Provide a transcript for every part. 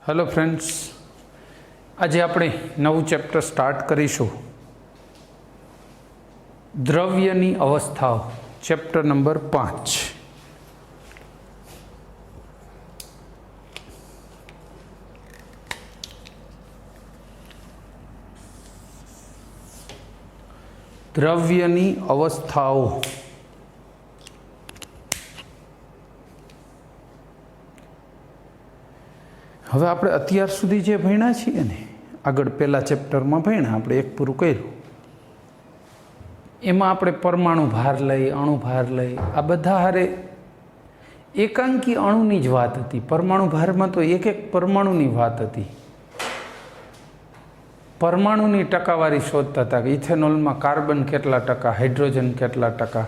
Hello friends, आज આપણે નવું ચેપ્ટર સ્ટાર્ટ કરીશું। દ્રવ્યની અવસ્થાઓ, ચેપ્ટર નંબર 5। દ્રવ્યની અવસ્થાઓ। હવે આપણે અત્યાર સુધી જે ભણ્યા છીએ ને, આગળ પહેલા ચેપ્ટરમાં ભણ્યા, આપણે એક પૂરું કર્યું। એમાં આપણે પરમાણુ ભાર લઈ, અણુ ભાર લઈ, આ બધા હારે એકાંકી અણુની જ વાત હતી। પરમાણુ ભારમાં તો એક એક પરમાણુની વાત હતી। પરમાણુની ટકાવારી શોધતા હતા કે ઇથેનોલમાં કાર્બન કેટલા ટકા, હાઇડ્રોજન કેટલા ટકા,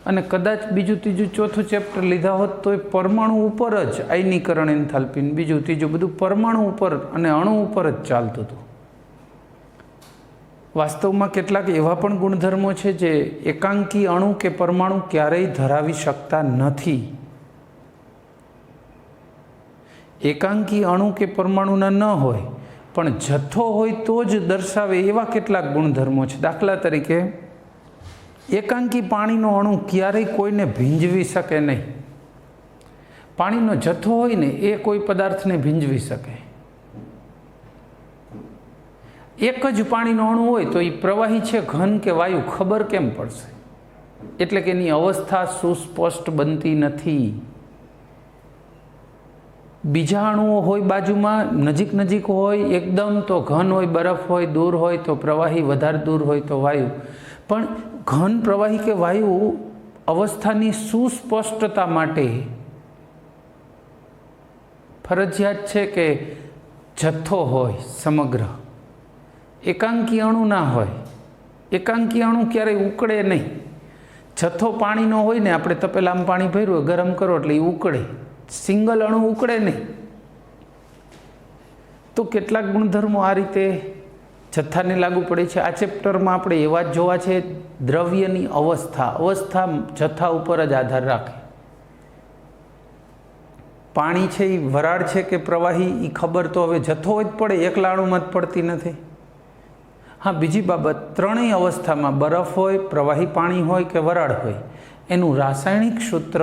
અને કદાચ બીજું ત્રીજું ચોથું ચેપ્ટર લીધા હોત તો એ પરમાણુ ઉપર જ આયનીકરણ, એન્થાલ્પી, બીજું ત્રીજું બધું પરમાણુ ઉપર અને અણુ ઉપર જ ચાલતું હતું। વાસ્તવમાં કેટલાક એવા પણ ગુણધર્મો છે જે એકાંકી અણુ કે પરમાણુ ક્યારેય ધરાવી શકતા નથી। એકાંકી અણુ કે પરમાણુના ન હોય પણ જથ્થો હોય તો જ દર્શાવે એવા કેટલાક ગુણધર્મો છે। દાખલા તરીકે એકાંકી પાણીનો અણુ ક્યારેય કોઈને ભીંજવી શકે નહીં। પાણીનો જથ્થો હોય ને એ કોઈ પદાર્થને ભીંજવી શકે। એક જ પાણીનો અણુ હોય તો એ પ્રવાહી છે, ઘન કે વાયુ ખબર કેમ પડશે? એટલે કે એની અવસ્થા સુસ્પષ્ટ બનતી નથી। બીજા અણુઓ હોય બાજુમાં, નજીક નજીક હોય એકદમ તો ઘન હોય, બરફ હોય, દૂર હોય તો પ્રવાહી, વધારે દૂર હોય તો વાયુ। પણ ઘન, પ્રવાહી કે વાયુ અવસ્થાની સુસ્પષ્ટતા માટે ફરજિયાત છે કે જથ્થો હોય સમગ્ર, એકાંકી અણુ ના હોય। એકાંકી અણુ ક્યારેય ઉકળે નહીં। જથ્થો પાણીનો હોય ને, આપણે તપેલામાં પાણી ભર્યું, ગરમ કરો એટલે એ ઉકળે, સિંગલ અણુ ઉકળે નહીં। તો કેટલાક ગુણધર્મો આ રીતે જથ્થાને લાગુ પડે છે। આ ચેપ્ટરમાં આપણે એવા જ જોવા છે। દ્રવ્યની અવસ્થા, અવસ્થા જથ્થા ઉપર જ આધાર રાખે। પાણી છે એ વરાળ છે કે પ્રવાહી, એ ખબર તો હવે જથ્થો જ પડે, એકલા અણુમાં જ પડતી નથી। હા, બીજી બાબત, ત્રણેય અવસ્થામાં બરફ હોય, પ્રવાહી પાણી હોય કે વરાળ હોય, એનું રાસાયણિક સૂત્ર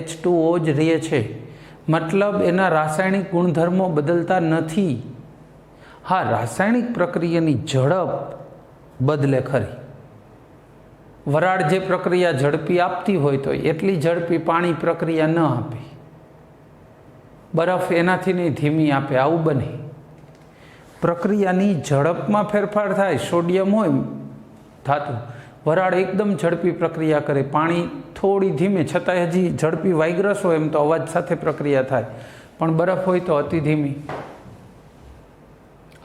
H2O જ રહે છે। મતલબ એના રાસાયણિક ગુણધર્મો બદલતા નથી। હા, રાસાયણિક પ્રક્રિયાની ઝડપ બદલે ખરી। વરાળ જે પ્રક્રિયા ઝડપી આપતી હોય તો એટલી ઝડપી પાણી પ્રક્રિયા ન આપે। બરફ એનાથી નહીં, ધીમી આપે, આવું બને। પ્રક્રિયાની ઝડપમાં ફેરફાર થાય। સોડિયમ હોય ધાતુ, વરાળ એકદમ ઝડપી પ્રક્રિયા કરે, પાણી થોડી ધીમે, છતાં હજી ઝડપી વાઇગ્રસ હોય એમ તો અવાજ સાથે પ્રક્રિયા થાય, પણ બરફ હોય તો અતિ ધીમી।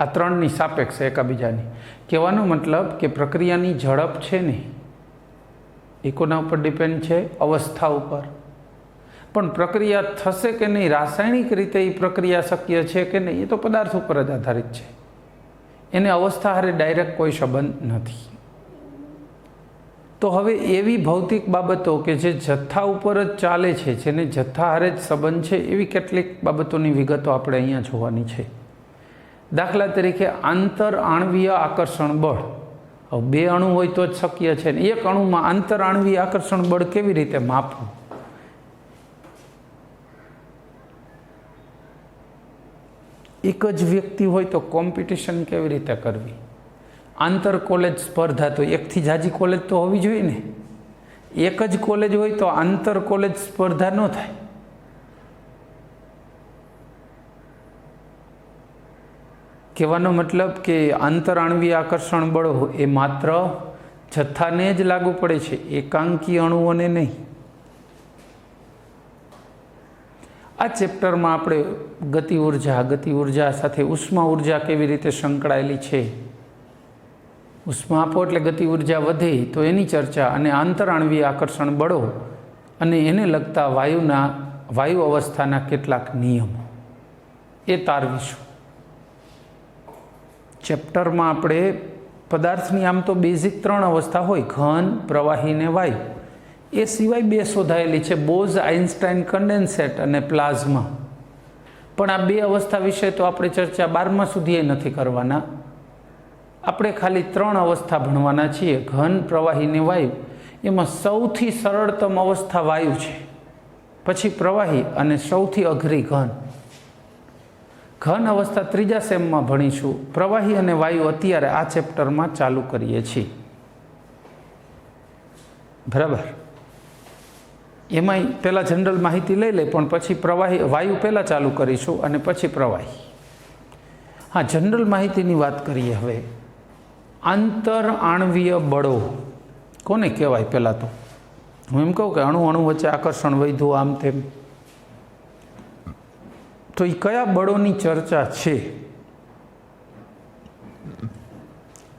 આ ત્રણની સાપેક્ષ એકાબીજાની। કહેવાનો મતલબ કે પ્રક્રિયાની ઝડપ છે ને એ કોના ઉપર ડિપેન્ડ છે? અવસ્થા ઉપર। પણ પ્રક્રિયા થશે કે નહીં, રાસાયણિક રીતે એ પ્રક્રિયા શક્ય છે કે નહીં, એ તો પદાર્થ ઉપર જ આધારિત છે। એને અવસ્થા હારે ડાયરેક્ટ કોઈ સંબંધ નથી। તો હવે એવી ભૌતિક બાબતો કે જે જથ્થા ઉપર જ ચાલે છે, જેને જથ્થા હારે જ સંબંધ છે, એવી કેટલીક બાબતોની વિગતો આપણે અહીંયા જોવાની છે। દાખલા તરીકે આંતર આણવીય આકર્ષણ બળ। હવે બે અણુ હોય તો જ શક્ય છે ને। એક અણુમાં આંતર આણવીય આકર્ષણ બળ કેવી રીતે માપવું? એક જ વ્યક્તિ હોય તો કોમ્પિટિશન કેવી રીતે કરવી? આંતર કોલેજ સ્પર્ધા, તો એકથી જાજી કોલેજ તો હોવી જોઈએ ને। એક જ કોલેજ હોય તો આંતર કોલેજ સ્પર્ધા ન થાય। કહેવાનો મતલબ કે આંતર આણવીય આકર્ષણ બળ એ માત્ર જથ્થાને જ લાગુ પડે છે, એકાંકી અણુઓને નહીં। આ ચેપ્ટરમાં આપણે ગતિ ઉર્જા સાથે ઉષ્મા ઉર્જા કેવી રીતે સંકળાયેલી છે, ઉષ્મા આપો એટલે ગતિ ઉર્જા વધે તો એની ચર્ચા, અને આંતર આણવીય આકર્ષણ બળો અને એને લગતા વાયુ અવસ્થાના કેટલાક નિયમો એ તારવીશું। ચેપ્ટરમાં આપણે પદાર્થની આમ તો બેઝિક ત્રણ અવસ્થા હોય, ઘન, પ્રવાહી ને વાયુ। એ સિવાય બે શોધાયેલી છે, બોઝ આઇન્સ્ટાઇન કન્ડેન્સેટ અને પ્લાઝમા। પણ આ બે અવસ્થા વિશે તો આપણે ચર્ચા 12મા સુધી નથી કરવાના. આપણે ખાલી 3 અવસ્થા ભણવાના છીએ, ઘન, પ્રવાહી ને વાયુ. એમાં સૌથી સરળતમ અવસ્થા વાયુ છે, પછી પ્રવાહી અને સૌથી અઘરી ઘન. ઘન અવસ્થા 3જા સેમમાં ભણીશું. પ્રવાહી અને વાયુ અત્યારે આ ચેપ્ટરમાં ચાલુ કરીએ છીએ. બરાબર. એમાંય પહેલાં જનરલ માહિતી લઈ લે, પણ પછી પ્રવાહી વાયુ પહેલાં ચાલુ કરીશું અને પછી પ્રવાહી. હા, જનરલ માહિતીની વાત કરીએ હવે. આંતર આણવીય બળો કોને કહેવાય? પહેલાં તો હું એમ કહું કે અણુ અણુ વચ્ચે આકર્ષણ વધ્યું આમ તેમ, તો એ કયા બળોની ચર્ચા છે?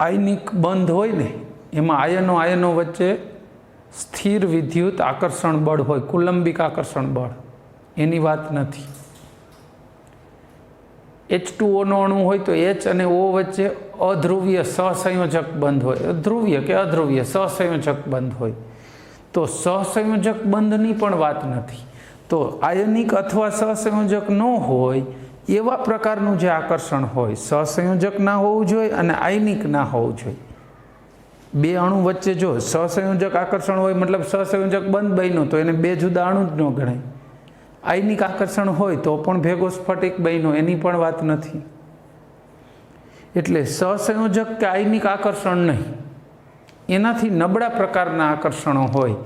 આયનિક બંધ હોય ને, એમાં આયનો વચ્ચે સ્થિર વિદ્યુત આકર્ષણ બળ હોય, કુલંબિક આકર્ષણ બળ, એની વાત નથી. H2O નો અણુ હોય તો H અને O વચ્ચે અધ્રુવીય સહસંયોજક બંધ હોય, ધ્રુવીય કે અધ્રુવીય સહસંયોજક બંધ હોય, તો સહસંયોજક બંધની પણ વાત નથી. તો આયનિક અથવા સહસંયોજક ન હોય એવા પ્રકારનું જે આકર્ષણ હોય, સહસંયોજક ના હોવું જોઈએ અને આયનિક ના હોવું જોઈએ. બે અણુ વચ્ચે જો સહસંયોજક આકર્ષણ હોય, મતલબ સહસંયોજક બંધ બન્યો તો એને બે જુદા અણુ જ ન ગણાય. આયનિક આકર્ષણ હોય તો પણ ભેગો સ્ફટિક બન્યો, એની પણ વાત નથી. એટલે સહસંયોજક કે આયનિક આકર્ષણ નહીં, એનાથી નબળા પ્રકારના આકર્ષણો હોય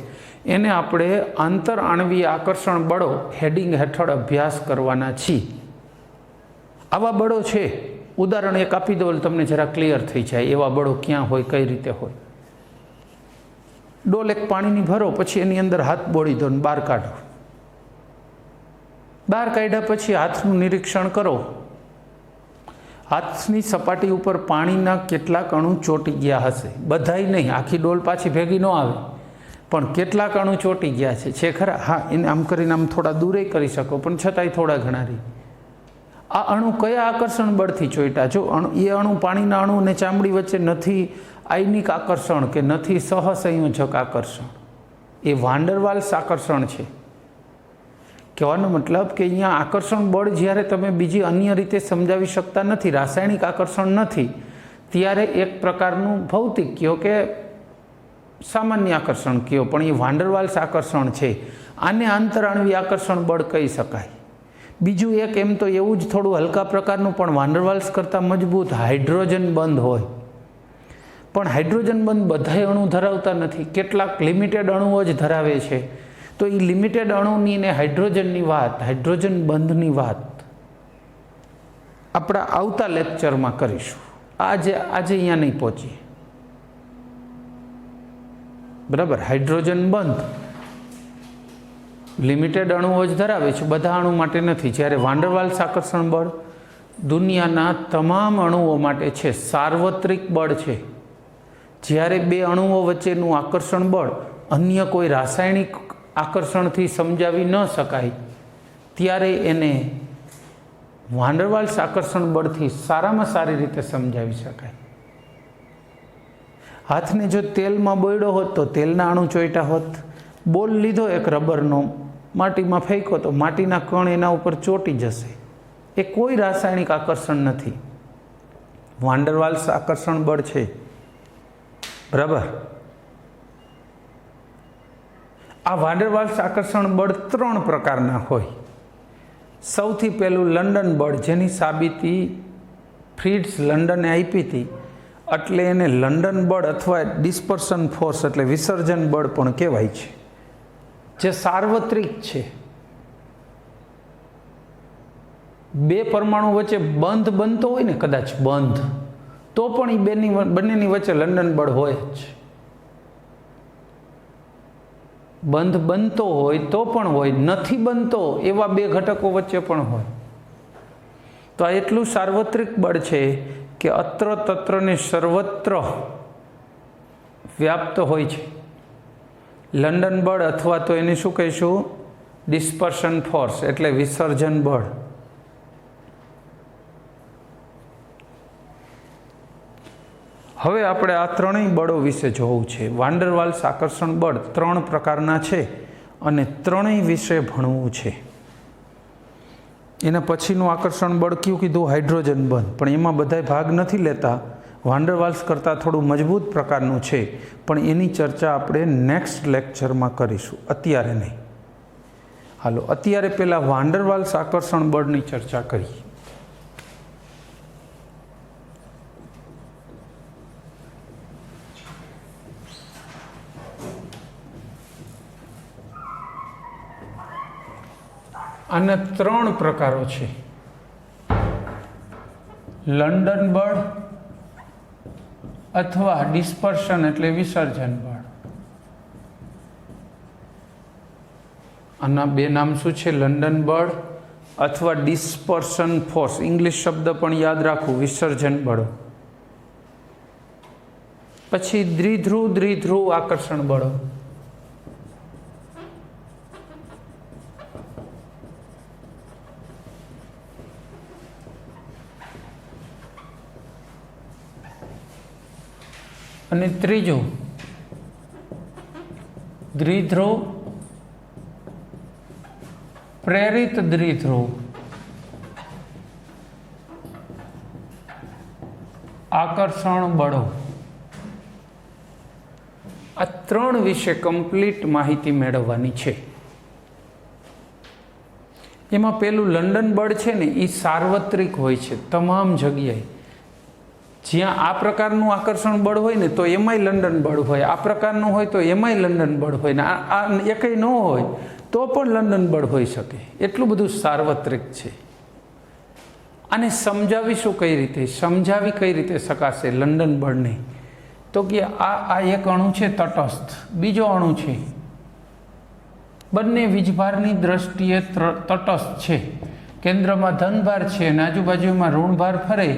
એને આપણે આંતર આણવીય આકર્ષણ બળો હેડિંગ હેઠળ અભ્યાસ કરવાના છીએ. આવા બળો છે, ઉદાહરણ એક આપી દો, તમને જરા ક્લિયર થઈ જાય એવા બળો ક્યાં હોય, કઈ રીતે હોય. ડોલ એક પાણીની ભરો, પછી એની અંદર હાથ બોળી દો ને બહાર કાઢો. બહાર કાઢ્યા પછી હાથનું નિરીક્ષણ કરો. હાથની સપાટી ઉપર પાણીના કેટલાક અણુ ચોંટી ગયા હશે, બધાય નહીં, આખી ડોલ પાછી ભેગી ન આવે, પણ કેટલાક અણુ ચોંટી ગયા છે ખરા? હા, એને આમ કરીને આમ થોડા દૂરે કરી શકો, પણ છતાંય થોડા ઘણા રહી. આ અણુ કયા આકર્ષણ બળથી ચોંટ્યા? જો એ અણુ પાણીના અણુ અને ચામડી વચ્ચે નથી આયનિક આકર્ષણ કે નથી સહસંયોજક આકર્ષણ, એ વાન્ડરવાલ્સ આકર્ષણ છે. કહેવાનો મતલબ કે અહીંયા આકર્ષણ બળ જ્યારે તમે બીજી અન્ય રીતે સમજાવી શકતા નથી, રાસાયણિક આકર્ષણ નથી, ત્યારે એક પ્રકારનું ભૌતિક કયો કે સામાન્ય આકર્ષણ કયો, પણ એ વાન્ડરવાલ્સ આકર્ષણ છે. આને આંતરાણવીય આકર્ષણ બળ કહી શકાય. બીજું એક એમ તો એવું જ થોડું હલકા પ્રકારનું પણ વાન્ડરવાલ્સ કરતાં મજબૂત હાઇડ્રોજન બંધ હોય, પણ હાઇડ્રોજન બંધ બધા અણુ ધરાવતા નથી, કેટલાક લિમિટેડ અણુઓ જ ધરાવે છે. તો એ લિમિટેડ અણુની ને હાઇડ્રોજનની વાત, હાઇડ્રોજન બંધની વાત આપણા આવતા લેક્ચરમાં કરીશું. આજે અહીંયા નહીં પહોંચીએ. બરાબર. હાઇડ્રોજન બંધ લિમિટેડ અણુઓ જ ધરાવે છે, બધા અણુ માટે નથી. જ્યારે વાન્ડરવાલ્સ આકર્ષણ બળ દુનિયાના તમામ અણુઓ માટે છે, સાર્વત્રિક બળ છે. જ્યારે બે અણુઓ વચ્ચેનું આકર્ષણ બળ અન્ય કોઈ રાસાયણિક આકર્ષણથી સમજાવી ન શકાય, ત્યારે એને વાન્ડરવાલ્સ આકર્ષણ બળથી સારામાં સારી રીતે સમજાવી શકાય. હાથને જો તેલમાં બોળ્યો હોત તો તેલના અણુ ચોંટ્યા હોત. બોલ લીધો એક રબરનો, માટીમાં ફેંકો તો માટીના કણ એના ઉપર ચોંટી જશે. એ કોઈ રાસાયણિક આકર્ષણ નથી, વાન્ડરવાલ્સ આકર્ષણ બળ છે. બરાબર. આ વાન્ડરવાલ્સ આકર્ષણ બળ 3 પ્રકારના હોય. સૌથી પહેલું લંડન બળ, જેની સાબિતી ફ્રિટ્ઝ લંડને આપી હતી, એટલે એને લંડન બળ અથવા ડિસ્પર્સન ફોર્સ એટલે વિસર્જન બળ પણ કહેવાય છે, જે સાર્વત્રિક છે. બે પરમાણુ વચ્ચે બંધ બનતો હોય ને, કદાચ બંધ, તો પણ એ બંનેની વચ્ચે લંડન બળ હોય જ. બંધ બનતો હોય તો પણ હોય, નથી બનતો એવા બે ઘટકો વચ્ચે પણ હોય. તો આ એટલું સાર્વત્રિક બળ છે કે અત્ર તત્ર ને સર્વત્ર વ્યાપ્ત હોય છે. લંડન બળ અથવા તો એને શું કહીશું? ડિસ્પર્શન ફોર્સ એટલે વિસર્જન બળ. હવે આપણે આ ત્રણેય બળો વિશે જોવું છે. વાન્ડરવાલ્સ આકર્ષણ બળ 3 પ્રકારના છે અને ત્રણેય વિશે ભણવું છે. એના પછીનું આકર્ષણ બળ કયું કીધું? હાઇડ્રોજન બંધ. પણ એમાં બધાય ભાગ નથી લેતા. વાન ડર વાલ્સ કરતાં થોડું મજબૂત પ્રકારનું છે, પણ એની ચર્ચા આપણે નેક્સ્ટ લેક્ચરમાં કરીશું, અત્યારે નહીં. હાલો, અત્યારે પહેલાં વાન ડર વાલ્સ આકર્ષણ બળની ચર્ચા કરીએ. આના 3 પ્રકારો છે: લંડન બળ અથવા ડિસ્પર્શન એટલે વિસર્જન બળ. આના 2 નામ શું છે? લંડન બળ અથવા ડિસ્પર્શન ફોર્સ. ઇંગ્લિશ શબ્દ પણ યાદ રાખવું, વિસર્જન બળો. પછી દ્વિધ્રુવ આકર્ષણ બળો. અને ત્રીજું દ્વિધ્રુવ પ્રેરિત દ્વિધ્રુવ આકર્ષણ બળો. આ 3 વિશે કમ્પ્લીટ માહિતી મેળવવાની છે. એમાં પેલું લંડન બળ છે ને, એ સાર્વત્રિક હોય છે, તમામ જગ્યાએ. જ્યાં આ પ્રકારનું આકર્ષણ બળ હોય ને તો એમાંય લંડન બળ હોય, આ પ્રકારનું હોય તો એમાંય લંડન બળ હોય, ને આ એકય ન હોય તો પણ લંડન બળ હોઈ શકે. એટલું બધું સાર્વત્રિક છે. આને સમજાવીશું કઈ રીતે? સમજાવી કઈ રીતે શકાશે લંડન બળને? તો કે આ એક અણુ છે તટસ્થ, બીજો અણુ છે, બંને વીજભારની દ્રષ્ટિએ તટસ્થ છે. કેન્દ્રમાં ધનભાર છે અને આજુબાજુમાં ઋણભાર ફરે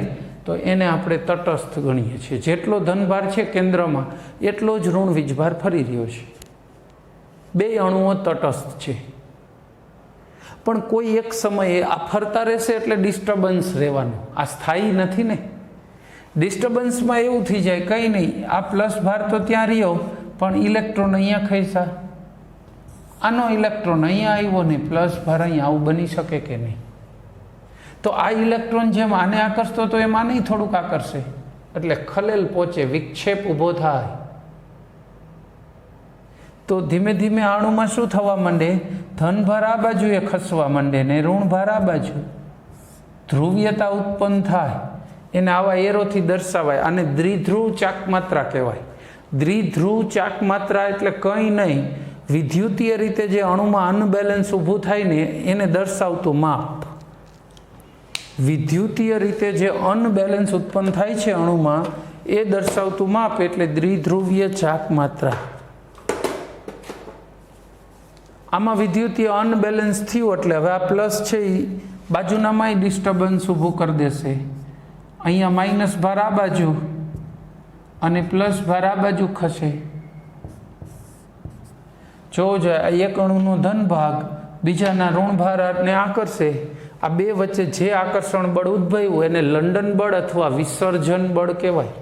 તો એને આપણે તટસ્થ ગણીએ છીએ. જેટલો ધનભાર છે કેન્દ્રમાં એટલો જ ઋણ વીજભાર ફરી રહ્યો છે. 2 અણુઓ તટસ્થ છે. પણ કોઈ એક સમયે આ ફરતા રહેશે એટલે ડિસ્ટર્બન્સ રહેવાનું. આ સ્થાયી નથી ને. ડિસ્ટર્બન્સમાં એવું થઈ જાય, કંઈ નહીં, આ પ્લસ ભાર તો ત્યાં રહ્યો પણ ઇલેક્ટ્રોન અહીંયા ખસ્યા, આનો ઇલેક્ટ્રોન અહીંયા આવ્યો ને પ્લસ ભાર અહીંયા, આવું બની શકે કે નહીં? તો આ ઇલેક્ટ્રોન જેમ આને આકર્ષતો તો એમ આને થોડુંક આકર્ષે, એટલે ખલેલ પહોંચે, વિક્ષેપ ઊભો થાય. તો ધીમે ધીમે અણુમાં શું થવા માંડે? ધનભાર આ બાજુએ ખસવા માંડે ને ઋણભાર આ બાજુ. ધ્રુવીયતા ઉત્પન્ન થાય. એને આવા એરોથી દર્શાવાય. આને દ્વિધ્રુવ ચાકમાત્રા કહેવાય. દ્વિધ્રુવ ચાકમાત્રા એટલે કંઈ નહીં, વિદ્યુતીય રીતે જે અણુમાં અનબેલેન્સ ઊભું થાય ને એને દર્શાવતું માપ. વિદ્યુતીય રીતે જે અનબેલેન્સ ઉત્પન્ન થાય છે અણુમાં એ દર્શાવતું માપ એટલે દ્વિધ્રુવીય ચાકમાત્રા. આમાં વિદ્યુતીય અનબેલેન્સ થયું એટલે હવે આ પ્લસ છે એ બાજુનામાંય ડિસ્ટર્બન્સ ઊભું કરી દેશે. અહીંયા માઇનસ ભાર આ બાજુ અને પ્લસ ભાર આ બાજુ ખસે. જો એક અણુનો ધન ભાગ બીજાના ઋણ ભારને આકર્ષે. આ 2 વચ્ચે જે આકર્ષણ બળ ઉદ્ભવ્યું એને લંડન બળ અથવા વિસર્જન બળ કહેવાય.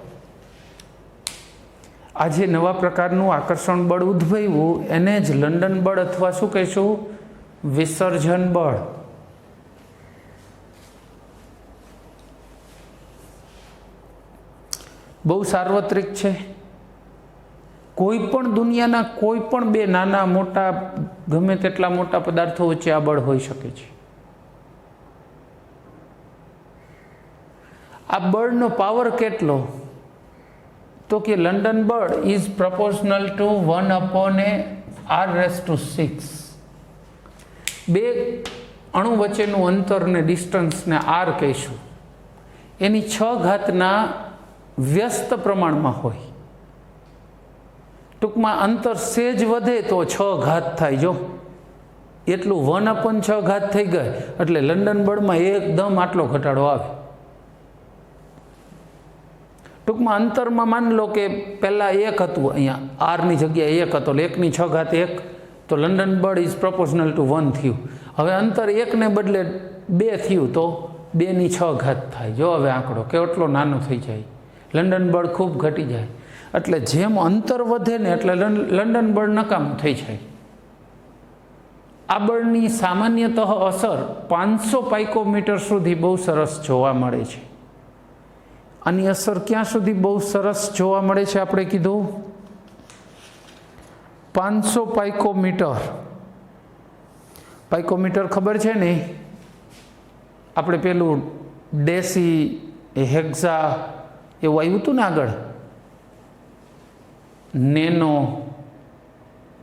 આ જે નવા પ્રકારનું આકર્ષણ બળ ઉદ્ભવ્યું એને જ લંડન બળ અથવા શું કહીશું? વિસર્જન બળ. બહુ સાર્વત્રિક છે. કોઈ પણ દુનિયાના કોઈ પણ 2 નાના મોટા ગમે તેટલા મોટા પદાર્થો વચ્ચે આ બળ હોઈ શકે છે. આ બળનો પાવર કેટલો? તો કે લંડન બળ ઇઝ પ્રપોર્શનલ ટુ 1/r⁶. 2 અણુ વચ્ચેનું અંતરને ડિસ્ટન્સને r કહીશું. એની 6 ઘાતના વ્યસ્ત પ્રમાણમાં હોય. ટૂંકમાં અંતર સેજ વધે તો 6 ઘાત થાય. જો એટલું 1/6 ઘાત થઈ ગઈ એટલે લંડન બળમાં એકદમ આટલો ઘટાડો આવે. ટૂંકમાં અંતરમાં માની લો કે પહેલાં 1 હતું, અહીંયા આરની જગ્યાએ 1 હતો, 1ની 6 ઘાત 1, તો લંડન બળ ઇઝ પ્રપોર્શનલ ટુ 1 થયું. હવે અંતર 1ને બદલે 2 થયું તો 2ની 6 ઘાત થાય. જો હવે આંકડો કેટલો નાનો થઈ જાય, લંડન બળ ખૂબ ઘટી જાય. એટલે જેમ અંતર વધે ને એટલે લંડન બળ નકામું થઈ જાય. આ બળની સામાન્યતઃ અસર 500 પાઇકોમીટર સુધી બહુ સરસ જોવા મળે છે. આની અસર ક્યાં સુધી બહુ સરસ જોવા મળે છે? આપણે કીધું 500 પાઇકોમીટર. પાઇકોમીટર ખબર છે ને? આપણે પેલું ડેસી હેક્ઝા એવું આવ્યું હતું ને આગળ, નેનો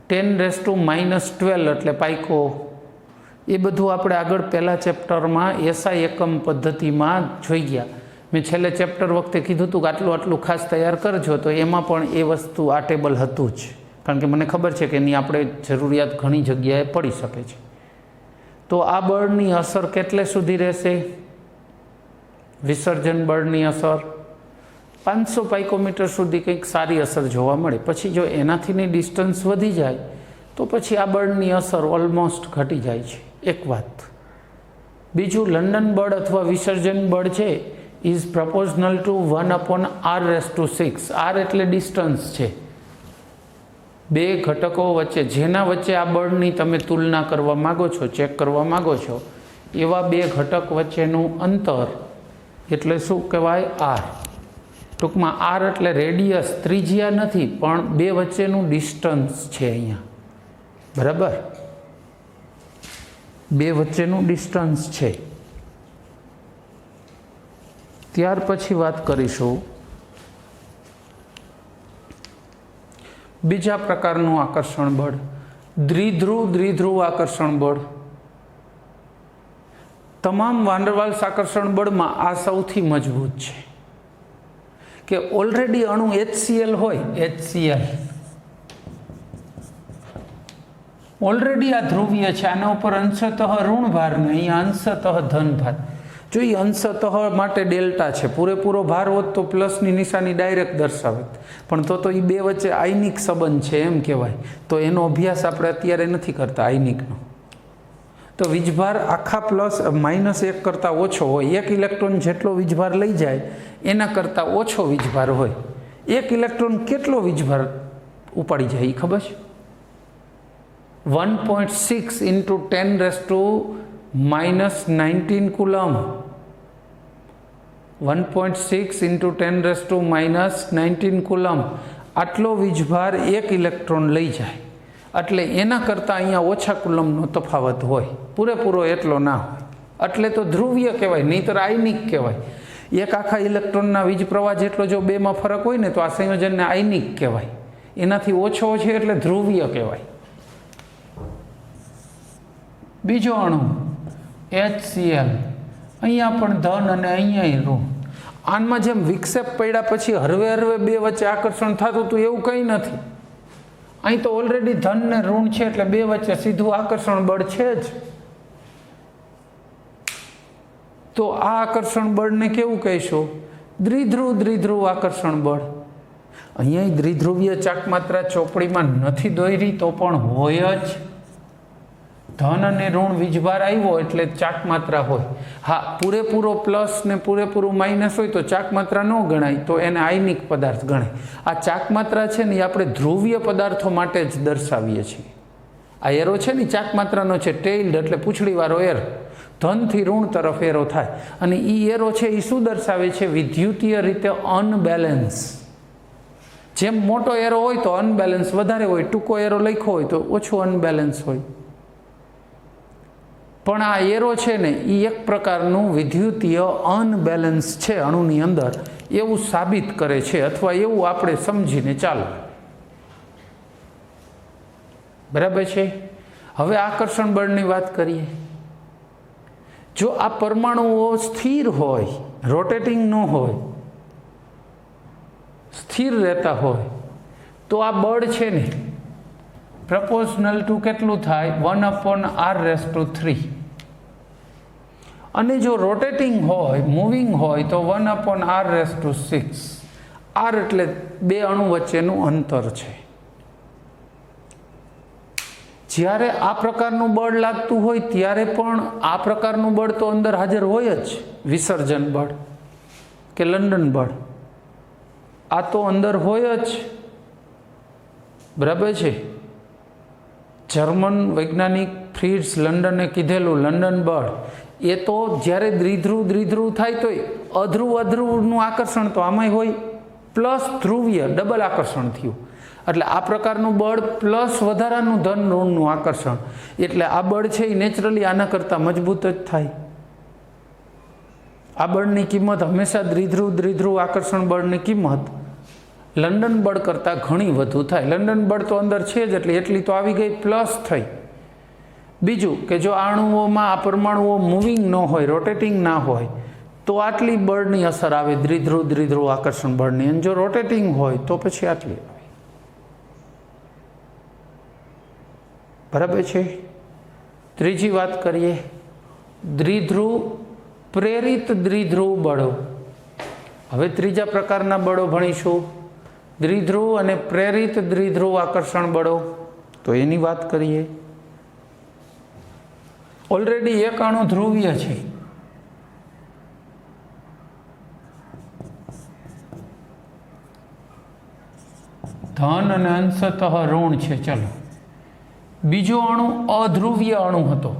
10⁻⁻12 એટલે પાઇકો. એ બધું આપણે આગળ પહેલા ચેપ્ટરમાં એસઆઈ એકમ પદ્ધતિમાં જોઈ ગયા. મેં છેલ્લે ચેપ્ટર વખતે કીધું હતું કે આટલું આટલું ખાસ તૈયાર કરજો, તો એમાં પણ એ વસ્તુ આ ટેબલ હતું જ, કારણ કે મને ખબર છે કે એની આપણે જરૂરિયાત ઘણી જગ્યાએ પડી શકે છે. તો આ બળની અસર કેટલે સુધી રહેશે? વિસર્જન બળની અસર 500 પાઇકોમીટર સુધી કંઈક સારી અસર જોવા મળે. પછી જો એનાથીની ડિસ્ટન્સ વધી જાય તો પછી આ બળની અસર ઓલમોસ્ટ ઘટી જાય છે. એક વાત. બીજું, લંડન બળ અથવા વિસર્જન બળ છે ઇઝ પ્રપોઝનલ ટુ 1/r⁶. r એટલે ડિસ્ટન્સ છે બે ઘટકો વચ્ચે, જેના વચ્ચે આ બળની તમે તુલના કરવા માગો છો, ચેક કરવા માગો છો, એવા બે ઘટક વચ્ચેનું અંતર એટલે શું કહેવાય? r. ટૂંકમાં r એટલે રેડિયસ, ત્રિજ્યા નથી, પણ બે વચ્ચેનું ડિસ્ટન્સ છે અહીંયા. બરાબર? બે વચ્ચેનું ડિસ્ટન્સ છે. ત્યાર પછી વાત કરીશું બીજા પ્રકારનું આકર્ષણ બળ, દ્વિધ્રુવ આકર્ષણ બળ. તમામ વાન ડર વાલ્સ આકર્ષણ બળમાં આ સૌથી મજબૂત છે કે ઓલરેડી અણુ HCl હોય, HCl ઓલરેડી આ ધ્રુવીય છે, આના ઉપર અંશતઃ ઋણ ભાર ને અહીંયા અંશતઃ ધન ભાર. જો એ અંશતઃ માટે ડેલ્ટા છે, પૂરેપૂરો ભાર હોત તો પ્લસની નિશાની ડાયરેક્ટ દર્શાવે, પણ તો એ બે વચ્ચે આયનિક સંબંધ છે એમ કહેવાય. તો એનો અભ્યાસ આપણે અત્યારે નથી કરતા આયનિકનો. તો વીજભાર આખા -1 કરતાં ઓછો હોય, 1 ઇલેક્ટ્રોન જેટલો વીજભાર લઈ જાય એના કરતાં ઓછો વીજભાર હોય. 1 ઇલેક્ટ્રોન કેટલો વીજભાર ઉપાડી જાય એ ખબર છે? 1.6 × 10⁻⁻19 કુલમ. 1.6 × 10⁻⁻19 કુલમ આટલો વીજભાર 1 ઇલેક્ટ્રોન લઈ જાય. એટલે એના કરતાં અહીંયા ઓછા કુલમનો તફાવત હોય, પૂરેપૂરો એટલો ના હોય. એટલે તો ધ્રુવીય કહેવાય, નહીંતર આયનિક કહેવાય. એક આખા ઇલેક્ટ્રોનના વીજ પ્રવાહ જેટલો જો બેમાં ફરક હોય ને તો આ સંયોજનને આયનિક કહેવાય. એનાથી ઓછો છે એટલે ધ્રુવીય કહેવાય. બીજો અણુ HCl, અહીંયા પણ ધન અને અહીંયા ઋણ. આનમાં જેમ વિક્ષેપ પડ્યા પછી હરવે હરવે બે વચ્ચે આકર્ષણ થતું હતું એવું કંઈ નથી. અહીં તો ઓલરેડી ધન ને ઋણ છે એટલે બે વચ્ચે સીધું આકર્ષણ બળ છે જ. તો આ આકર્ષણ બળને કેવું કહીશું? દ્વિધ્રુવ આકર્ષણ બળ. અહીંયા દ્વિધ્રુવીય ચાકમાત્રા ચોપડીમાં નથી દોરી તો પણ હોય જ. ધન અને ઋણ વીજભાર આવ્યો એટલે ચાકમાત્રા હોય. હા, પૂરેપૂરો પ્લસ ને પૂરેપૂરું માઇનસ હોય તો ચાકમાત્રા ન ગણાય, તો એને આયનિક પદાર્થ ગણાય. આ ચાકમાત્રા છે ને એ આપણે ધ્રુવીય પદાર્થો માટે જ દર્શાવીએ છીએ. આ એરો છે ને ચાકમાત્રાનો છે, ટેઇલ્ડ એટલે પૂંછડીવાળો એર. ધનથી ઋણ તરફ એરો થાય અને એ એરો છે એ શું દર્શાવે છે? વિદ્યુતીય રીતે અનબેલેન્સ. જેમ મોટો એરો હોય તો અનબેલેન્સ વધારે હોય, ટૂંકો એરો લખ્યો હોય તો ઓછું અનબેલેન્સ હોય. પણ આ એરો છે ને એ એક પ્રકારનું વિદ્યુતીય અનબેલેન્સ છે અણુની અંદર, એવું સાબિત કરે છે, અથવા એવું આપણે સમજીને ચાલો. બરાબર છે? હવે આકર્ષણ બળની વાત કરીએ. જો આ પરમાણુઓ સ્થિર હોય, રોટેટિંગ ન હોય, સ્થિર રહેતા હોય, તો આ બળ છે ને પ્રપોઝનલ ટુ કેટલું થાય? 1/r⁻3. અને જો રોટેટિંગ હોય, મૂવિંગ હોય તો 1/r⁶. r એટલે બે અણુ વચ્ચેનું અંતર છે. જ્યારે આ પ્રકારનું બળ લાગતું હોય ત્યારે પણ આ પ્રકારનું બળ તો અંદર હાજર હોય જ. વિસર્જન બળ કે લંડન બળ આ તો અંદર હોય જ. બરાબર છે? જર્મન વૈજ્ઞાનિક ફ્રિટ્સ લંડને કીધેલું લંડન બળ એ તો જ્યારે દ્વિધ્રુવ થાય તોય અધ્રુવનું આકર્ષણ તો આમાંય હોય, પ્લસ ધ્રુવીય ડબલ આકર્ષણ થયું. એટલે આ પ્રકારનું બળ પ્લસ વધારાનું ધન ઋણનું આકર્ષણ, એટલે આ બળ છે એ નેચરલી આના કરતાં મજબૂત જ થાય. આ બળની કિંમત હંમેશા દ્વિધ્રુવ આકર્ષણ બળની કિંમત લંડન બળ કરતાં ઘણી વધુ થાય. લંડન બળ તો અંદર છે જ એટલે એટલી તો આવી ગઈ, પ્લસ થઈ. બીજું કે જો અણુઓમાં આ પરમાણુઓ મૂવિંગ ન હોય, રોટેટિંગ ના હોય તો આટલી બળની અસર આવે દ્વિધ્રુવ આકર્ષણ બળની, અને જો રોટેટિંગ હોય તો પછી આટલી આવે. બરાબર છે. ત્રીજી વાત કરીએ, પ્રેરિત દ્વિધ્રુવ બળો. હવે ત્રીજા પ્રકારના બળો ભણીશું, દ્વિધ્રુવ અને પ્રેરિત દ્વિધ્રુવ આકર્ષણ બળો. તો એની વાત કરીએ. ઓલરેડી એક અણુ ધ્રુવીય છે, ધન અને અંશતઃ ઋણ છે. ચલો, બીજો અણુ અધ્રુવીય અણુ હતો.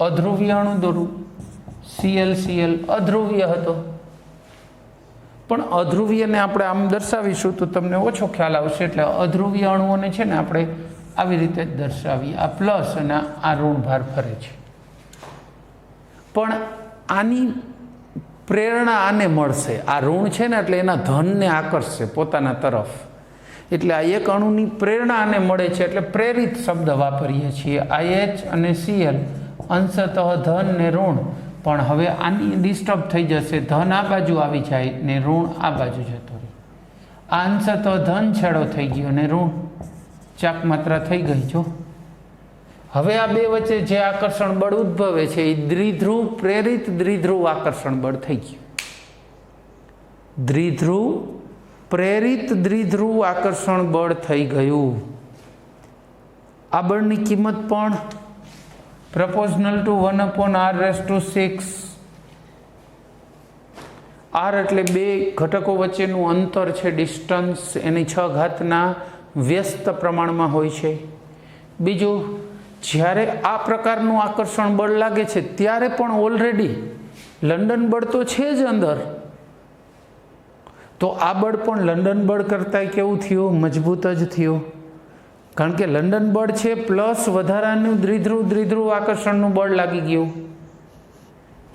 અધ્રુવીય અણુ દોરું, Cl અધ્રુવીય હતો. પણ અધ્રુવીયને આપણે આમ દર્શાવીશું તો તમને ઓછો ખ્યાલ આવશે, એટલે અધ્રુવીય અણુઓને છે ને આપણે આવી રીતે જ દર્શાવીએ. આ પ્લસ અને આ ઋણ ભાર ફરે છે. પણ આની પ્રેરણા આને મળશે. આ ઋણ છે ને એટલે એના ધનને આકર્ષશે પોતાના તરફ, એટલે આ એક અણુની પ્રેરણા આને મળે છે, એટલે પ્રેરિત શબ્દ વાપરીએ છીએ. IH અને Cl અંશતઃ ધન ને ઋણ, પણ હવે આની ડિસ્ટર્બ થઈ જશે. ધન આ બાજુ આવી જાય ને ઋણ આ બાજુ જતો રહે. આ અંશતઃ ધન છેડો થઈ ગયો ને ઋણ ચાક માત્રા થઈ ગઈ. જો હવે આ બે વચ્ચે જે આકર્ષણ બળ ઉદ્ભવે છે એ પ્રેરિત દ્વિધ્રુવ આકર્ષણ બળ થઈ ગયું. પ્રેરિત દ્વિધ્રુવ આકર્ષણ બળ થઈ ગયું. આ બળની કિંમત પણ proportional to 1/r⁶. r એટલે બે ઘટકો વચ્ચેનું અંતર છે, ડિસ્ટન્સ, એની 6 ઘાતના વ્યસ્ત પ્રમાણમાં હોય છે. બીજું, જ્યારે આ પ્રકારનું આકર્ષણ બળ લાગે છે ત્યારે પણ ઓલરેડી લંડન બળ તો છે જ અંદર, તો આ બળ પણ લંડન બળ કરતાં કેવું થયું? મજબૂત જ થયું. કારણ કે લંડન બળ છે પ્લસ વધારાનું દ્વિધ્રુવ આકર્ષણનું બળ લાગી ગયું,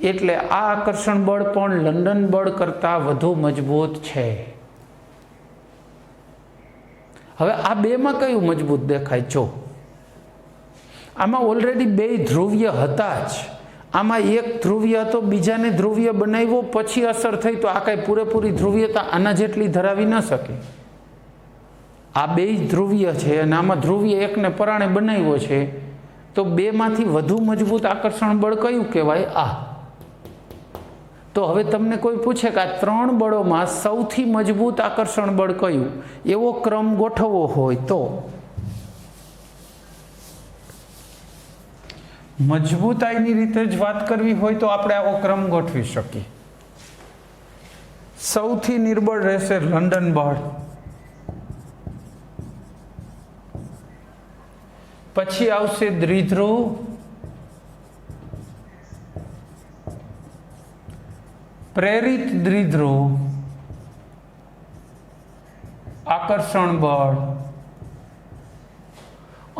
એટલે આ આકર્ષણ બળ પણ લંડન બળ કરતાં વધુ મજબૂત છે. હવે આ બેમાં કયું મજબૂત દેખાય? જો આમાં ઓલરેડી બે ધ્રુવીય હતા જ. આમાં એક ધ્રુવીય હતો, બીજાને ધ્રુવીય બનાવ્યો, પછી અસર થઈ, તો આ કાંઈ પૂરેપૂરી ધ્રુવીયતા આના જેટલી ધરાવી ન શકે. આ બે ધ્રુવીય છે અને આમાં ધ્રુવીય એકને પરાણે બનાવ્યો છે, તો બેમાંથી વધુ મજબૂત આકર્ષણ બળ કયું કહેવાય? આ. તો હવે તમને કોઈ પૂછે કે આ 3 બળોમાં સૌથી મજબૂત આકર્ષણ બળ કયું, એવો ક્રમ ગોઠવવો હોય તો મજબૂતાઈની રીતે જ વાત કરવી હોય તો આપણે આવો ક્રમ ગોઠવી શકીએ. સૌથી નિર્બળ રહેશે લંડન બળ, પછી આવશે દ્વિધ્રુવ, પ્રેરિત દ્વિધ્રુવ આકર્ષણ બળ,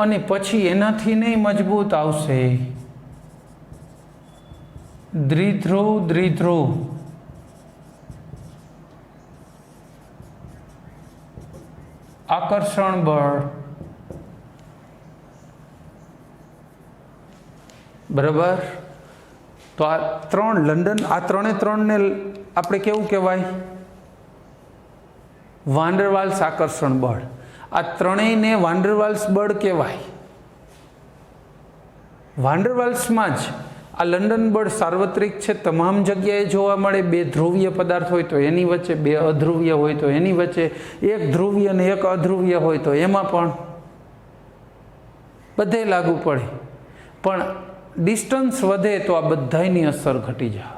અને પછી એનાથી નહીં મજબૂત આવશે દ્વિધ્રુવ આકર્ષણ બળ. બરાબર. તો આ 3 લંડન, આ 3 ને આપણે કેવું કહેવાય? વાન ડર વાલ્સ આકર્ષણ બળ. આ ત્રણેયને વાન ડર વાલ્સ બળ કહેવાય. વાન ડર વાલ્સમાં જ આ લંડન બળ સાર્વત્રિક છે, તમામ જગ્યાએ જોવા મળે. બે ધ્રુવીય પદાર્થ હોય તો એની વચ્ચે, બે અધ્રુવીય હોય તો એની વચ્ચે, એક ધ્રુવીય અને એક અધ્રુવીય હોય તો એમાં પણ બધે લાગુ પડે. પણ ડિસ્ટન્સ વધે તો આ બધાની અસર ઘટી જાય.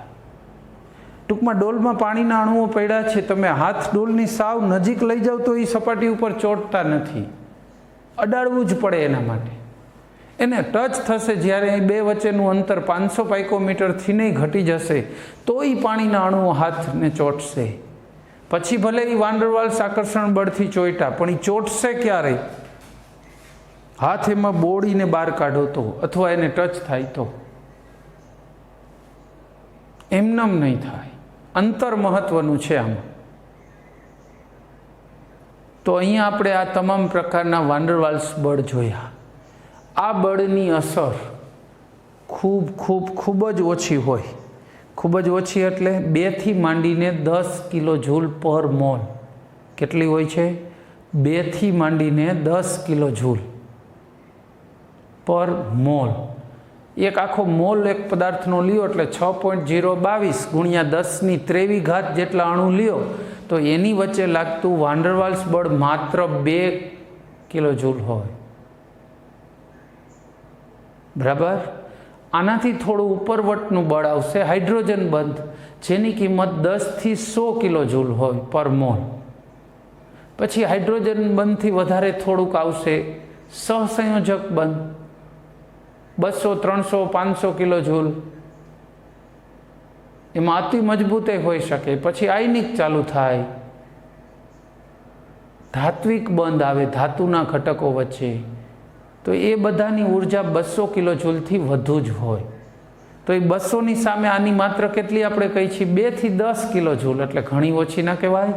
ટૂંકમાં ડોલમાં પાણીના અણુઓ પડ્યા છે, તમે હાથ ડોલની સાવ નજીક લઈ જાઓ તો એ સપાટી ઉપર ચોંટતા નથી, અડાડવું જ પડે એના માટે. એને ટચ થશે, જ્યારે બે વચ્ચેનું અંતર 500 પાઇકોમીટરથી નહીં ઘટી જશે તો એ પાણીના અણુઓ હાથને ચોંટશે. પછી ભલે એ વાંડરવાલ્સ આકર્ષણ બળથી ચોંટ્યા, પણ એ ચોંટશે ક્યારે? હાથ એમાં બોળીને બહાર કાઢો તો, અથવા એને ટચ થાય તો. એમનેમ નહીં થાય. અંતર મહત્વનું છે આમાં. તો અહીંયા આપણે આ તમામ પ્રકારના વાંડરવાલ્સ બળ જોયા. આ બળની અસર ખૂબ જ ઓછી હોય. ખૂબ જ ઓછી એટલે 2 થી માંડીને 10 કિલો જૂલ પર મોલ. કેટલી હોય છે? 2 થી માંડીને 10 કિલો જૂલ પર મોલ. એક આખો મોલ એક પદાર્થનો લ્યો એટલે 6.022 ગુણ્યા 10⁻³ જેટલા અણુ લ્યો તો એની વચ્ચે લાગતું વાંડરવાલ્સ બળ માત્ર 2 કિલો જૂલ હોય. બરાબર. આનાથી થોડું ઉપરવટનું બળ આવશે હાઇડ્રોજન બંધ, જેની કિંમત 10 થી 100 કિલો જૂલ હોય પર મોલ. પછી હાઇડ્રોજન બંધથી વધારે થોડુંક આવશે સહસંયોજક બંધ, 200, 300, 500 કિલો જૂલ. એમાં અતિ મજબૂતે હોઈ શકે. પછી આયનિક ચાલુ થાય, ધાત્વિક બંધ આવે ધાતુના ઘટકો વચ્ચે. તો એ બધાની ઉર્જા 200 કિલો જૂલથી વધુ જ હોય. તો એ 200ની સામે આની માત્ર કેટલી આપણે કહી છીએ? 2 થી 10 કિલો જૂલ, એટલે ઘણી ઓછી ના કહેવાય?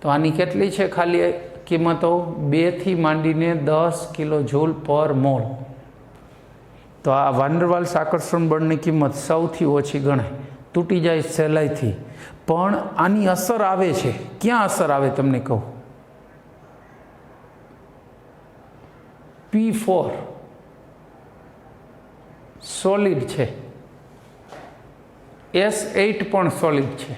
તો આની કેટલી છે ખાલી કિંમતો? 2 થી માંડીને 10 કિલો જૂલ પર મોલ. તો આ વાંડરવાલ્સ આકર્ષણ બળની કિંમત સૌથી ઓછી ગણાય, તૂટી જાય સહેલાઈથી. પણ આની અસર આવે છે. ક્યાં અસર આવે તમને કહું? P4 સોલિડ છે, S8 પણ સોલિડ છે,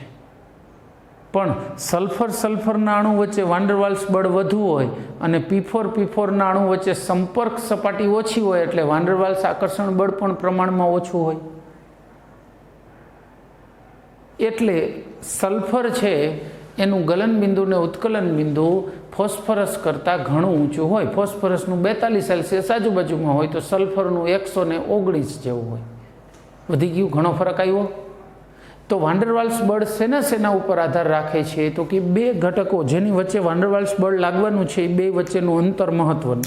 પણ સલ્ફરના અણુ વચ્ચે વાંડરવાલ્સ બળ વધુ હોય અને P4ના અણુ વચ્ચે સંપર્ક સપાટી ઓછી હોય, એટલે વાંડરવાલ્સ આકર્ષણ બળ પણ પ્રમાણમાં ઓછું હોય. એટલે સલ્ફર છે એનું ગલન બિંદુ ને ઉત્કલન બિંદુ ફોસ્ફરસ કરતાં ઘણું ઊંચું હોય. ફોસ્ફરસનું 42 સેલ્સિયસ આજુબાજુમાં હોય તો સલ્ફરનું 119 જેવું હોય. વધી ગયું, ઘણો ફરક આવ્યો. તો વાંડરવાલ્સ બળ શેના ઉપર આધાર રાખે છે? તો કે 2 ઘટકો જેની વચ્ચે વાંડરવાલ્સ બળ લાગવાનું છે એ 2 વચ્ચેનું અંતર મહત્વનું.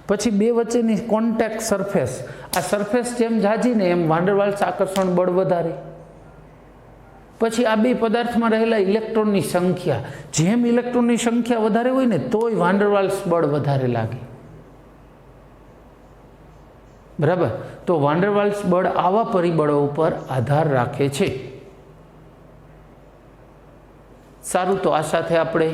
પછી 2 વચ્ચેની કોન્ટેક્ટ સરફેસ, આ સરફેસ જેમ જાજીને એમ વાંડરવાલ્સ આકર્ષણ બળ વધારે. પછી આ 2 પદાર્થમાં રહેલા ઇલેક્ટ્રોનની સંખ્યા, જેમ ઇલેક્ટ્રોનની સંખ્યા વધારે હોય ને તોય વાંડરવાલ્સ બળ વધારે લાગે. બરાબર. તો વાંડરવાલ્સ બળ આવા પરિબળો ઉપર આધાર રાખે છે. સારું, તો આ સાથે આપણે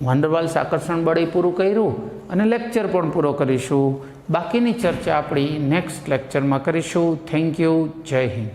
વાંડરવાલ્સ આકર્ષણ બળ પૂરું કર્યું અને લેક્ચર પણ પૂરો કરીશું. બાકીની ચર્ચા આપણી નેક્સ્ટ લેક્ચરમાં કરીશું. Thank you. જય હિન્દ.